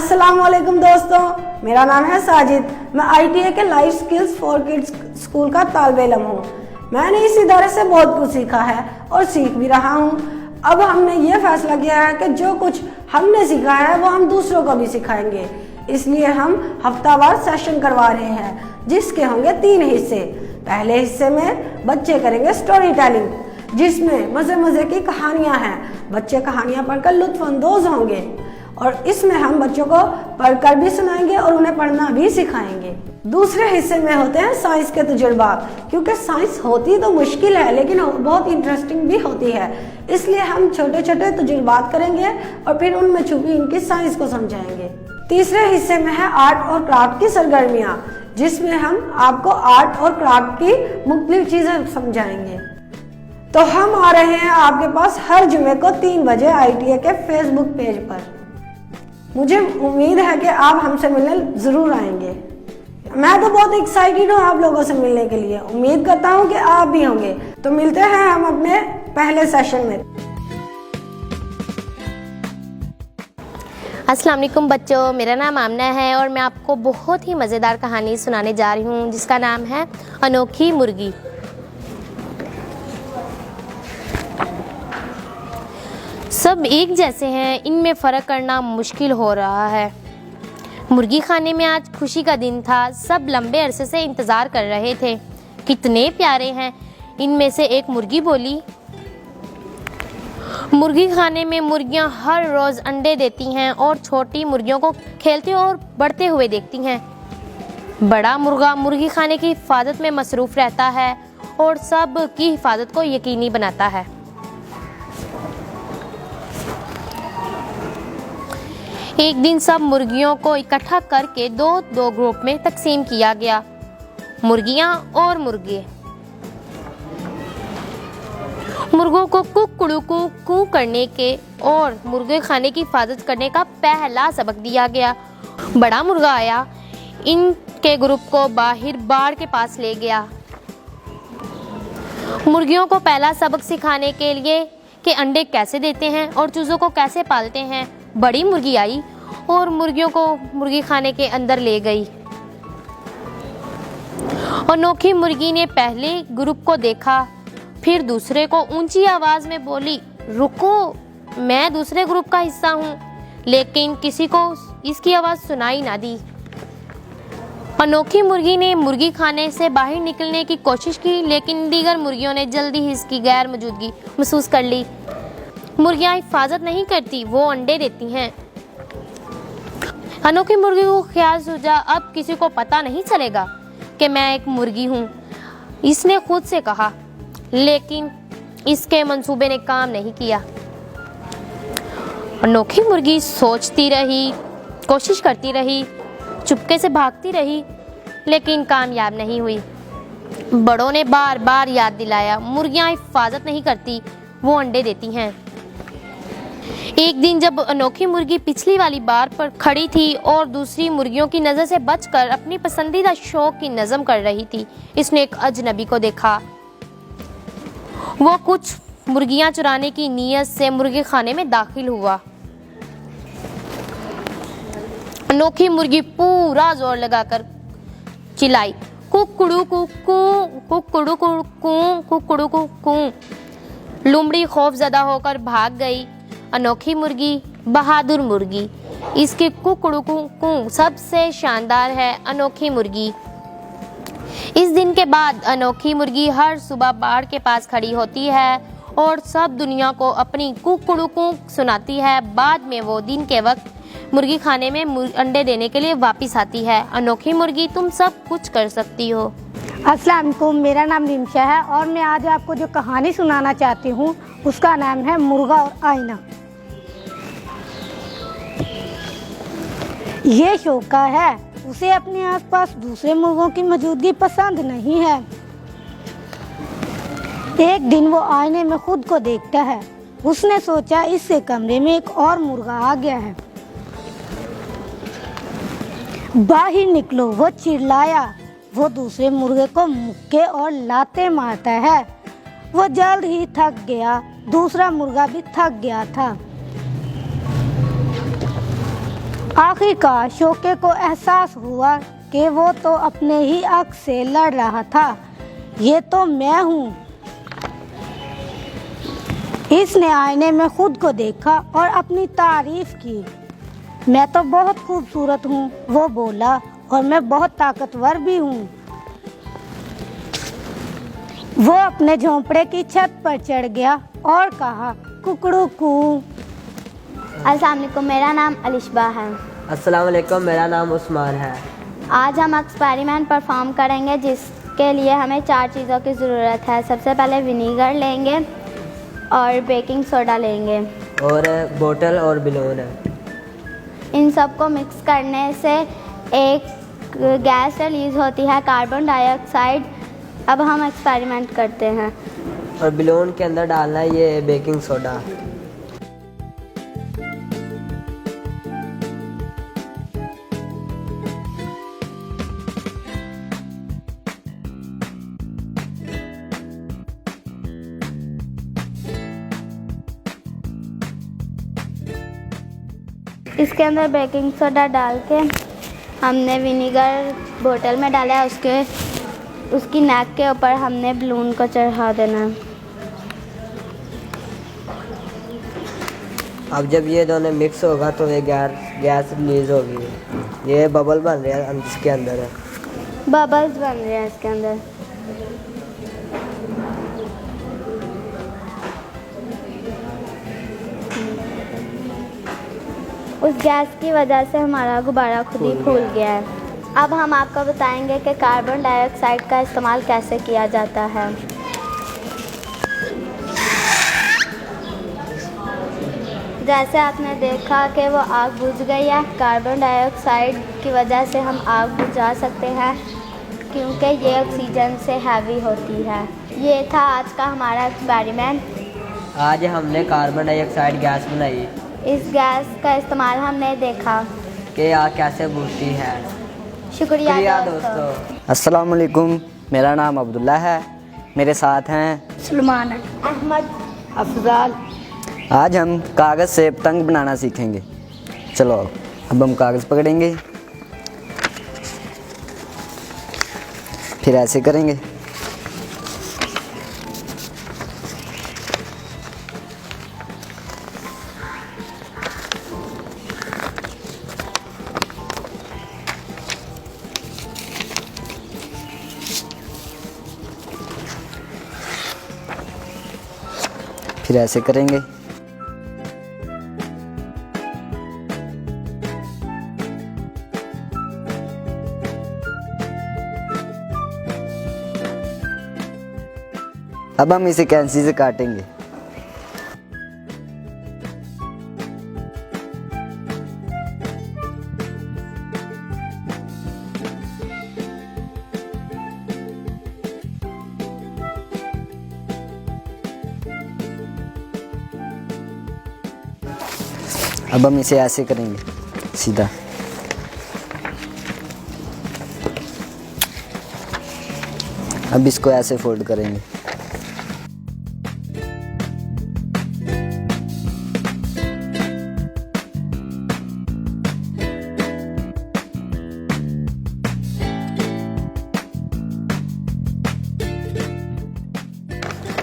अस्सलाम वालेकुम दोस्तों, मेरा नाम है साजिद। मैं ITA के life skills for kids school का तालिबे इल्म हूँ। मैंने इस इदारे से बहुत कुछ सीखा है और सीख भी रहा हूँ। अब हमने ये फैसला किया है कि जो कुछ हमने सीखा है वो हम दूसरों को भी सिखाएंगे। इसलिए हम हफ्तावार सेशन करवा रहे हैं जिसके होंगे 3 हिस्से। पहले हिस्से में बच्चे करेंगे स्टोरी टेलिंग, जिसमें मज़े मज़े की कहानियाँ हैं। बच्चे कहानियाँ पढ़कर लुत्फ़अंदोज़ होंगे और इसमें हम बच्चों को पढ़कर भी सुनाएंगे और उन्हें पढ़ना भी सिखाएंगे। दूसरे हिस्से में होते हैं साइंस के तजुर्बात, क्योंकि साइंस होती तो मुश्किल है लेकिन बहुत इंटरेस्टिंग भी होती है। इसलिए हम छोटे छोटे तजुर्बात करेंगे और फिर उनमें छुपी इनकी साइंस को समझाएंगे। तीसरे हिस्से में है आर्ट और क्राफ्ट की सरगर्मियाँ, जिसमें हम आपको आर्ट और क्राफ्ट की मुख्तलिफ चीज़ें समझाएंगे। तो हम आ रहे हैं आपके पास हर जुमे को 3 बजे ITA के फेसबुक पेज पर। मुझे उम्मीद है कि आप हमसे मिलने ज़रूर आएंगे। मैं तो बहुत एक्साइटेड हूँ आप लोगों से मिलने के लिए। उम्मीद करता हूँ कि आप भी होंगे। तो मिलते हैं हम अपने पहले सेशन में। अस्सलाम वालेकुम बच्चों, मेरा नाम आमना है और मैं आपको बहुत ही मज़ेदार कहानी सुनाने जा रही हूँ जिसका नाम है अनोखी मुर्गी। सब एक जैसे हैं, इनमें फ़र्क करना मुश्किल हो रहा है। मुर्गी खाने में आज खुशी का दिन था। सब लंबे अरसे से इंतज़ार कर रहे थे। कितने प्यारे हैं, इनमें से एक मुर्गी बोली। मुर्गी खाने में मुर्गियां हर रोज़ अंडे देती हैं और छोटी मुर्गियों को खेलते और बढ़ते हुए देखती हैं। बड़ा मुर्गा मुर्गी खाने की हिफाजत में मसरूफ़ रहता है और सब की हिफाजत को यकीनी बनाता है। एक दिन सब मुर्गियों को इकट्ठा करके दो ग्रुप में तकसीम किया गया, मुर्गियां और मुर्गे। मुर्गों को कुकड़ू कू करने के और मुर्गे खाने की हिफाजत करने का पहला सबक दिया गया। बड़ा मुर्गा आया, इनके ग्रुप को बाहर बाड़ के पास ले गया। मुर्गियों को पहला सबक सिखाने के लिए कि अंडे कैसे देते हैं और चूज़ों को कैसे पालते हैं। बड़ी मुर्गी आई और मुर्गियों को मुर्गी खाने के अंदर ले गई। अनोखी मुर्गी ने पहले ग्रुप को देखा, फिर दूसरे को ऊंची आवाज में बोली, रुको, मैं दूसरे ग्रुप का हिस्सा हूँ। लेकिन किसी को इसकी आवाज सुनाई ना दी। अनोखी मुर्गी ने मुर्गी खाने से बाहर निकलने की कोशिश की, लेकिन दीगर मुर्गियों ने जल्दी ही इसकी गैर मौजूदगी महसूस कर ली। मुर्गियां हिफाजत नहीं करती, वो अंडे देती हैं। अनोखी मुर्गी को ख्याल सूझा, अब किसी को पता नहीं चलेगा कि मैं एक मुर्गी हूँ, इसने खुद से कहा। लेकिन इसके मंसूबे ने काम नहीं किया। अनोखी मुर्गी सोचती रही, कोशिश करती रही, चुपके से भागती रही, लेकिन कामयाब नहीं हुई। बड़ों ने बार बार याद दिलाया, मुर्गियां हिफाजत नहीं करती, वो अंडे देती हैं। एक दिन जब अनोखी मुर्गी पिछली वाली बार पर खड़ी थी और दूसरी मुर्गियों की नज़र से बचकर अपनी पसंदीदा शौक की नज़म कर रही थी, इसने एक अजनबी को देखा। वो कुछ मुर्गियां चुराने की नीयत से मुर्गी खाने में दाखिल हुआ। अनोखी मुर्गी पूरा जोर लगाकर चिल्लाई, कुकड़ू कुकू, कुकड़ू कुकू, कुकड़ू कुकू। लोमड़ी खौफजदा होकर भाग गई। अनोखी मुर्गी बहादुर मुर्गी, इसके कुकड़ू कुकू सबसे शानदार है अनोखी मुर्गी। इस दिन के बाद अनोखी मुर्गी हर सुबह बाड़ के पास खड़ी होती है और सब दुनिया को अपनी कुकड़ू कुकू सुनाती है। बाद में वो दिन के वक्त मुर्गी खाने में अंडे देने के लिए वापस आती है। अनोखी मुर्गी, तुम सब कुछ कर सकती हो। अस्सलाम वालेकुम, मेरा नाम रिमशा है और मैं आज आपको जो कहानी सुनाना चाहती हूँ उसका नाम है मुर्गा और आईना। ये शौका है, उसे अपने आसपास दूसरे मुर्गों की मौजूदगी पसंद नहीं है। एक दिन वो आईने में खुद को देखता है। उसने सोचा इससे कमरे में एक और मुर्गा आ गया है, बाहर निकलो। वो चिल्लाया। वो दूसरे मुर्गे को मुक्के और लाते मारता है। वो जल्द ही थक गया। दूसरा मुर्गा भी थक गया था। आखिरकार शोके को एहसास हुआ कि वो तो अपने ही अक्स से लड़ रहा था। ये तो मैं हूँ। इसने आईने में खुद को देखा और अपनी तारीफ की। मैं तो बहुत खूबसूरत हूँ, वो बोला, और मैं बहुत ताकतवर भी हूँ। वो अपने झोंपड़े की छत पर चढ़ गया और कहा, कुकड़ू कू। अस्सलाम वालेकुम, मेरा नाम अलिशबा है। अस्सलाम वालेकुम, मेरा नाम उस्मान है। आज हम एक्सपेरिमेंट परफॉर्म करेंगे जिसके लिए हमें 4 चीज़ों की ज़रूरत है। सबसे पहले विनीगर लेंगे और बेकिंग सोडा लेंगे और बोतल और बिलोन है। इन सब को मिक्स करने से एक गैस रिलीज़ होती है, कार्बन डाइऑक्साइड। अब हम एक्सपेरिमेंट करते हैं। और बिलोन के अंदर डालना है ये बेकिंग सोडा। इसके अंदर बेकिंग सोडा डाल के हमने विनीगर बोतल में डाला है। उसकी नेक के ऊपर हमने बलून को चढ़ा देना है। अब जब ये दोनों मिक्स होगा तो ये गैस रिलीज होगी। ये बबल बन रहा है इसके अंदर है। बबल्स बन रहे हैं इसके अंदर। उस गैस की वजह से हमारा गुब्बारा खुद ही फूल गया है। अब हम आपको बताएंगे कि कार्बन डाइऑक्साइड का इस्तेमाल कैसे किया जाता है। जैसे आपने देखा कि वो आग बुझ गई है। कार्बन डाइऑक्साइड की वजह से हम आग बुझा सकते हैं क्योंकि ये ऑक्सीजन से हैवी होती है। ये था आज का हमारा एक्सपेरिमेंट। आज हमने कार्बन डाइऑक्साइड गैस बनाई। इस गैस का इस्तेमाल हमने देखा कि आग कैसे बुझती है। शुक्रिया दोस्तों। अस्सलाम वालेकुम, मेरा नाम अब्दुल्ला है। मेरे साथ हैं सलमान, अहमद, अफजाल। आज हम कागज़ से पतंग बनाना सीखेंगे। चलो अब हम कागज़ पकड़ेंगे, फिर ऐसे करेंगे। फिर ऐसे करेंगे। अब हम इसे कैंची से काटेंगे। अब हम इसे ऐसे करेंगे सीधा। अब इसको ऐसे फोल्ड करेंगे।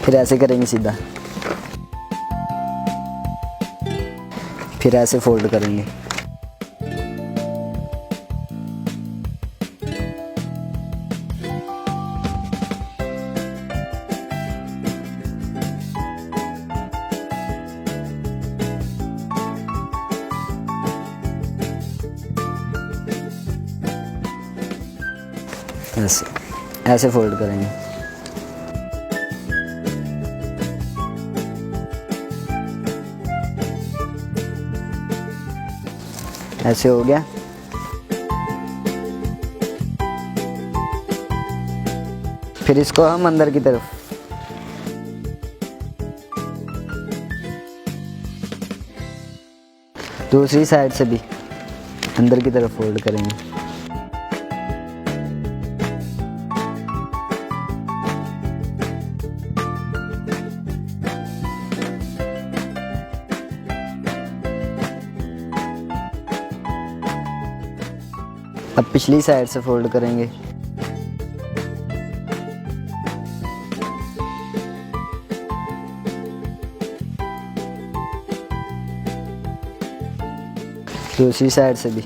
फिर ऐसे करेंगे सीधा। फिर ऐसे फोल्ड करेंगे। ऐसे ऐसे फोल्ड करेंगे। ऐसे हो गया। फिर इसको हम अंदर की तरफ दूसरी साइड से भी अंदर की तरफ फोल्ड करेंगे। अब पिछली साइड से फोल्ड करेंगे। दूसरी साइड से भी।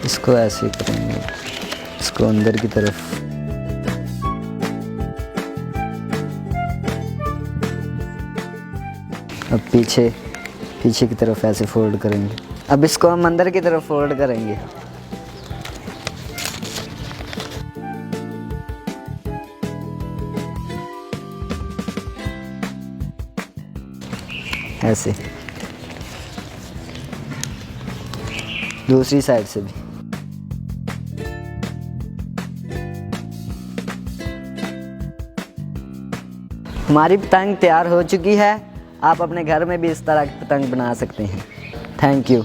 इसको ऐसे करेंगे, इसको अंदर की तरफ। अब पीछे की तरफ ऐसे फोल्ड करेंगे। अब इसको हम अंदर की तरफ फोल्ड करेंगे। ऐसे दूसरी साइड से भी। हमारी पतंग तैयार हो चुकी है। आप अपने घर में भी इस तरह की पतंग बना सकते हैं। Thank you.